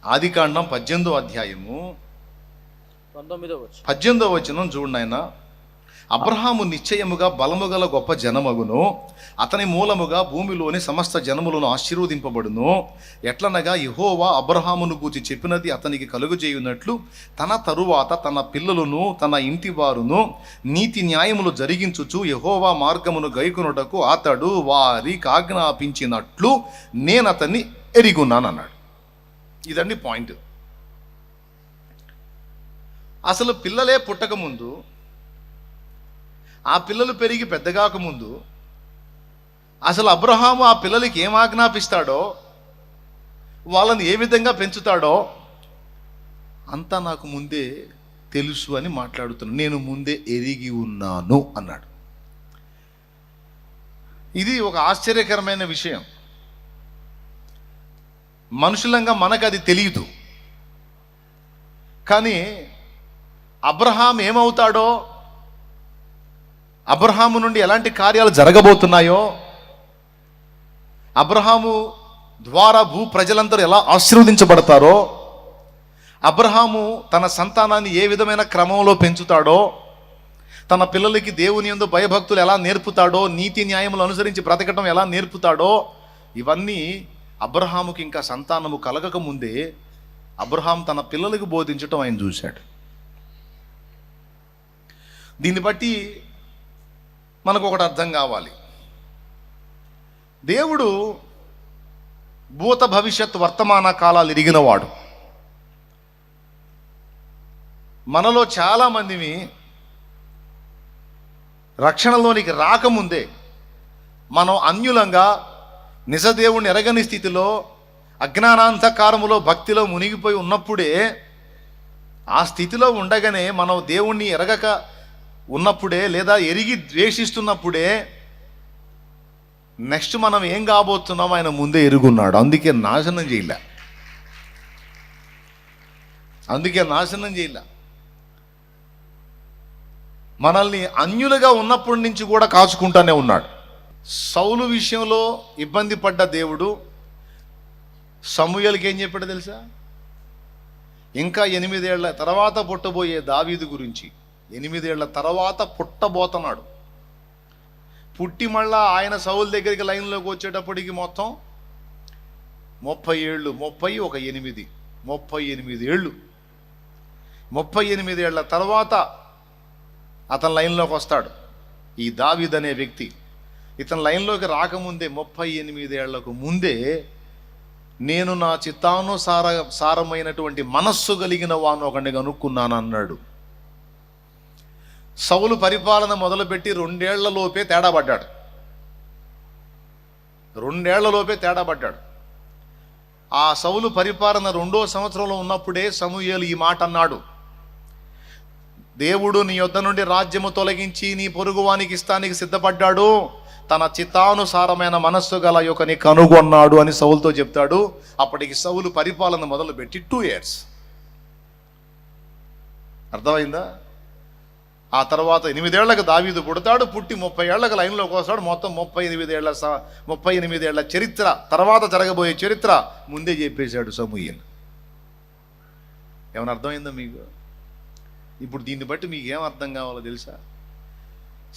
ఆదికాండం 18వ అధ్యాయము 18వ వచనం చూడండి ఆయన. అబ్రహాము నిశ్చయముగా బలముగల గొప్ప జనమగును, అతని మూలముగా భూమిలోని సమస్త జనములను ఆశీర్వదింపబడును. ఎట్లనగా యెహోవా అబ్రహామును గూర్చి చెప్పినది అతనికి కలుగజేయునట్లు తన తరువాత తన పిల్లలను తన ఇంటి వారును నీతి న్యాయములు జరిగించుచు యెహోవా మార్గమును గైకొనుటకు అతడు వారికి ఆజ్ఞాపించినట్లు నేను అతన్ని ఎరిగున్నాను అన్నాడు. ఇదండి పాయింట్. అసలు పిల్లలే పుట్టకముందు, ఆ పిల్లలు పెరిగి పెద్దగాకముందు అసలు అబ్రహాము ఆ పిల్లలకి ఏం ఆజ్ఞాపిస్తాడో, వాళ్ళని ఏ విధంగా పెంచుతాడో అంతా నాకు ముందే తెలుసు అని మాట్లాడుతున్నాను. నేను ముందే ఎరిగి ఉన్నాను అన్నాడు. ఇది ఒక ఆశ్చర్యకరమైన విషయం. మనుషులంగా మనకు అది తెలియదు, కానీ అబ్రహాం ఏమవుతాడో, అబ్రహాము నుండి ఎలాంటి కార్యాలు జరగబోతున్నాయో, అబ్రహాము ద్వారా భూ ప్రజలందరూ ఎలా ఆశీర్వదించబడతారో, అబ్రహాము తన సంతానాన్ని ఏ విధమైన క్రమంలో పెంచుతాడో, తన పిల్లలకి దేవుని యందు భయభక్తులు ఎలా నేర్పుతాడో, నీతి న్యాయములు అనుసరించి బ్రతకటం ఎలా నేర్పుతాడో, ఇవన్నీ అబ్రహాముకి ఇంకా సంతానము కలగక ముందే అబ్రహాం తన పిల్లలకు బోధించటం ఆయన చూశాడు. దీన్ని బట్టి మనకు ఒకటి అర్థం కావాలి. దేవుడు భూత భవిష్యత్ వర్తమాన కాలాలు ఎరిగినవాడు. మనలో చాలామందిని రక్షణలోనికి రాకముందే మనం అన్యులంగా నిజదేవుణ్ణి ఎరగని స్థితిలో అజ్ఞానాంధకారములో భక్తిలో మునిగిపోయి ఉన్నప్పుడే, ఆ స్థితిలో ఉండగానే మనం దేవుణ్ణి ఎరగక ఉన్నప్పుడే లేదా ఎరిగి ద్వేషిస్తున్నప్పుడే నెక్స్ట్ మనం ఏం కాబోతున్నాం ఆయన ముందే ఎరుగున్నాడు. అందుకే నాశనం చేయలే. మనల్ని అన్యులుగా ఉన్నప్పటి నుంచి కూడా కాచుకుంటానే ఉన్నాడు. సౌలు విషయంలో ఇబ్బంది పడ్డ దేవుడు సమూయేలుకి ఏం చెప్పాడో తెలుసా? ఇంకా 8 ఏళ్ల తర్వాత పుట్టబోయే దావీదు గురించి, 8 ఏళ్ల తర్వాత పుట్టబోతున్నాడు. పుట్టి మళ్ళా ఆయన సౌలు దగ్గరికి లైన్లోకి వచ్చేటప్పటికి మొత్తం 30 ఏళ్ళు, 30 ఒక 8, 38 ఏళ్ళు. 38 ఏళ్ల తర్వాత అతని లైన్లోకి వస్తాడు ఈ దావీదు అనే వ్యక్తి. ఇతని లైన్లోకి రాకముందే 38 ఏళ్లకు ముందే నేను నా చిత్తానుసారమైనటువంటి మనస్సు కలిగిన వాను ఒకడిని కనుక్కున్నాను అన్నాడు. సౌలు పరిపాలన మొదలుపెట్టి 2 ఏళ్లలోపే తేడా పడ్డాడు. 2 ఏళ్లలోపే తేడా పడ్డాడు. ఆ సౌలు పరిపాలన 2వ సంవత్సరంలో ఉన్నప్పుడే సమూయేలు ఈ మాట అన్నాడు: దేవుడు నీ యొద్ద నుండి రాజ్యము తొలగించి నీ పొరుగువానికి ఇస్తానికి సిద్ధపడ్డాడు, తన చిత్తానుసారమైన మనస్సు గల యొక్కని కనుగొన్నాడు అని సౌలుతో చెప్తాడు. అప్పటికి సౌలు పరిపాలన మొదలుపెట్టి 2 years. అర్థమైందా? ఆ తర్వాత 8 ఏళ్లకు దావీదు పుడతాడు. పుట్టి 30 ఏళ్లకు లైన్లోకి వస్తాడు. మొత్తం 38 ఏళ్ల చరిత్ర, తర్వాత జరగబోయే చరిత్ర ముందే చెప్పేశాడు సమూయేలు. ఏమైనా అర్థమైందా మీకు? ఇప్పుడు దీన్ని బట్టి మీకు ఏం అర్థం కావాలో తెలుసా?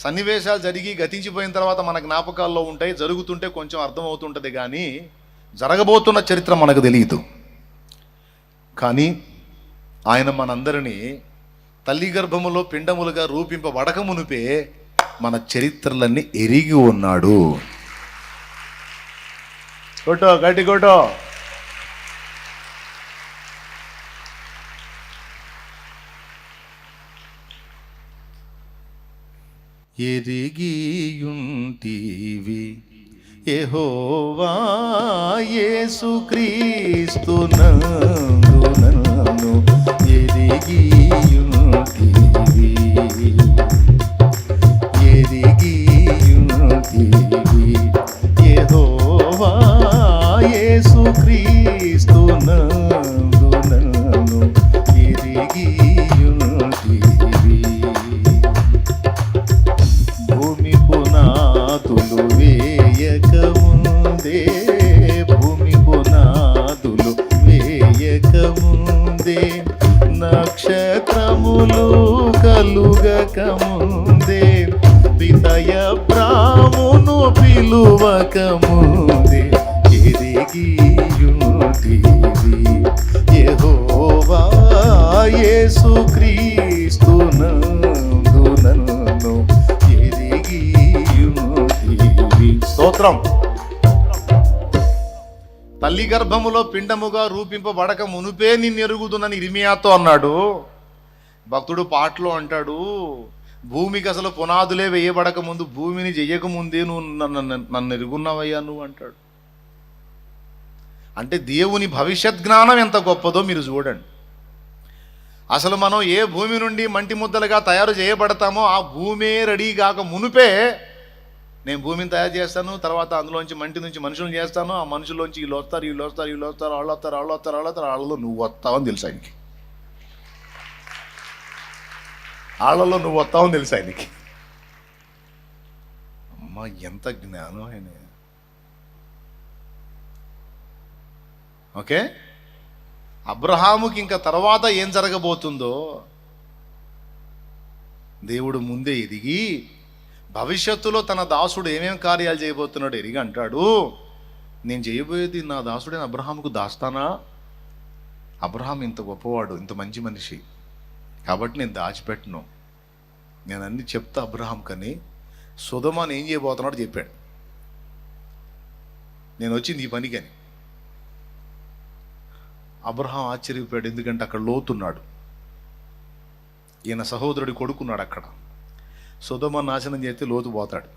సన్నివేశాలు జరిగి గతించిపోయిన తర్వాత మన జ్ఞాపకాల్లో ఉంటాయి, జరుగుతుంటే కొంచెం అర్థమవుతుంటుంది, కానీ జరగబోతున్న చరిత్ర మనకు తెలియదు. కానీ ఆయన మనందరినీ తల్లి గర్భములో పిండములుగా రూపింపబడక మునిపే మన చరిత్రలన్నీ ఎరిగి ఉన్నాడు. కొట్టో, గట్టి కొట్టో. ఎరిగియుంటివి యెహోవా యేసుక్రీస్తు నందు నన్ను ఎరిగియుంటివి యెహోవా యేసుక్రీస్తు నందు నన్ను ఎరిగియుంటివి. భూమి పునాదులు వేయక ముందే, భూమి పునాదులు వేయక జగములు కలుగక ముందే పితయ బ్రాహ్మణు పిలువక ముందే ఎరిగియుంటివి యెహోవా యేసుక్రీస్తునందు నన్ను ఎరిగియుంటివి. స్తోత్రం. తల్లి గర్భములో పిండముగా రూపింపబడక మునుపే నిన్ను ఎరుగుదునని ఇర్మియాతో అన్నాడు. భక్తుడు పాటలో అంటాడు, భూమికి అసలు పునాదులే వేయబడక ముందు, భూమిని చెయ్యకముందే నువ్వు నన్ను ఎరుగున్నావయ్యా నువ్వు అంటాడు. అంటే దేవుని భవిష్యత్ జ్ఞానం ఎంత గొప్పదో మీరు చూడండి. అసలు మనం ఏ భూమి నుండి మంటి ముద్దలుగా తయారు చేయబడతామో ఆ భూమే రెడీ కాక మునుపే నేను భూమిని తయారు చేస్తాను, తర్వాత అందులోంచి మంటి నుంచి మనుషులను చేస్తాను, ఆ మనుషుల్లోంచి వీళ్ళు వస్తారు వీళ్ళు వస్తారు వీళ్ళు వస్తారు వాళ్ళు వస్తారు వాళ్ళు వస్తారు వాళ్ళు వస్తారు, వాళ్ళలో నువ్వు వస్తావని తెలుసు ఆయనకి. వాళ్ళలో నువ్వు వస్తావని తెలుసు ఆయనకి. అమ్మ ఎంత జ్ఞానం ఆయన. ఓకే, అబ్రహాముకి ఇంకా తర్వాత ఏం జరగబోతుందో దేవుడు ముందే ఎదిగి భవిష్యత్తులో తన దాసుడు ఏమేం కార్యాలు చేయబోతున్నాడు ఎరిగి అంటాడు, నేను చేయబోయేది నా దాసుడైన అబ్రహాముకు దాస్తానా? అబ్రహాం ఇంత గొప్పవాడు, ఇంత మంచి మనిషి కాబట్టి నేను దాచిపెట్టను, నేను అన్ని చెప్తా అబ్రహాం. కానీ సొదొమని ఏం చేయబోతున్నాడు చెప్పాడు. నేను వచ్చింది ఈ పనికని. అబ్రహాం ఆశ్చర్యపోయాడు, ఎందుకంటే అక్కడ లోతున్నాడు. ఈయన సహోదరుడి కొడుకున్నాడు అక్కడ. సొదొమ నాశనం చేస్తే లోతు పోతాడు.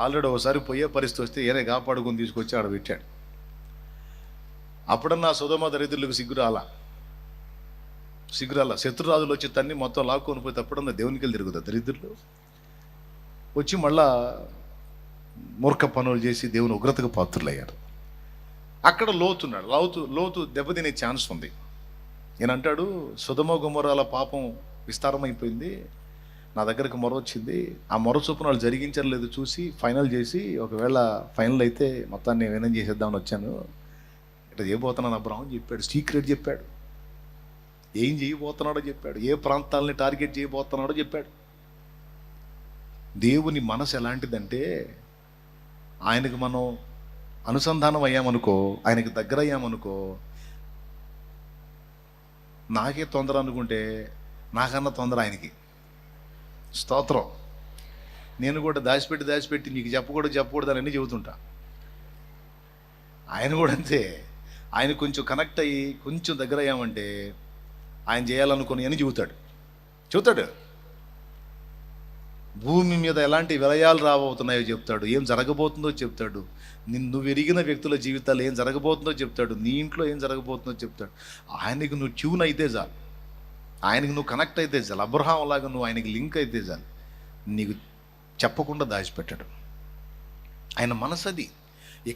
ఆల్రెడీ ఒకసారి పోయే పరిస్థితి వస్తే ఈయన కాపాడుకొని తీసుకొచ్చి ఆడ పెట్టాడు. అప్పుడన్నా సొదొమ దరిద్రులకు సిగ్గురాల శత్రురాజులు వచ్చి తన్ని మొత్తం లాక్కొని పోతే అప్పుడన్నా దేవునికి వెళ్ళి తిరుగుతా దరిద్రులు వచ్చి మళ్ళా మూర్ఖ పనులు చేసి దేవుని ఉగ్రతకు పాత్రులయ్యారు. అక్కడ లోతున్నాడు. లోతు దెబ్బతినే ఛాన్స్ ఉంది. ఈయన అంటాడు, సొదొమ గొమొర్రాల పాపం విస్తారమైపోయింది, నా దగ్గరకు మొర వచ్చింది, ఆ మొర చొప్పున వాళ్ళు జరిగించలేదు చూసి ఫైనల్ చేసి, ఒకవేళ ఫైనల్ అయితే మొత్తాన్ని వినం చేసేద్దామని వచ్చాను, ఇట్లా చేయబోతున్నాను అబ్రహాం అని చెప్పాడు. సీక్రెట్ చెప్పాడు, ఏం చేయబోతున్నాడో చెప్పాడు, ఏ ప్రాంతాలని టార్గెట్ చేయబోతున్నాడో చెప్పాడు. దేవుని మనసు ఎలాంటిదంటే, ఆయనకు మనం అనుసంధానం అయ్యామనుకో, ఆయనకి దగ్గర అయ్యామనుకో, నాకే తొందర అనుకుంటే నాకన్నా తొందర ఆయనకి. స్తోత్రం. నేను కూడా దాచిపెట్టి నీకు చెప్పకూడదు అని చెబుతుంటా. ఆయన కూడా అంతే. ఆయన కొంచెం కనెక్ట్ అయ్యి కొంచెం దగ్గర అయ్యామంటే ఆయన చేయాలనుకుని అని చెబుతాడు. భూమి మీద ఎలాంటి విలయాలు రాబోతున్నాయో చెప్తాడు, ఏం జరగబోతుందో చెప్తాడు, నువ్వు ఎరిగిన వ్యక్తుల జీవితాలు ఏం జరగబోతుందో చెప్తాడు, నీ ఇంట్లో ఏం జరగబోతుందో చెప్తాడు. ఆయనకి నువ్వు ట్యూన్ అయితే చాలు, ఆయనకి నువ్వు కనెక్ట్ అయితే చాలు, అబ్రహాం లాగా నువ్వు ఆయనకి లింక్ అయితే చాలు, నీకు చెప్పకుండా దాచిపెట్టాడు. ఆయన మనసు అది.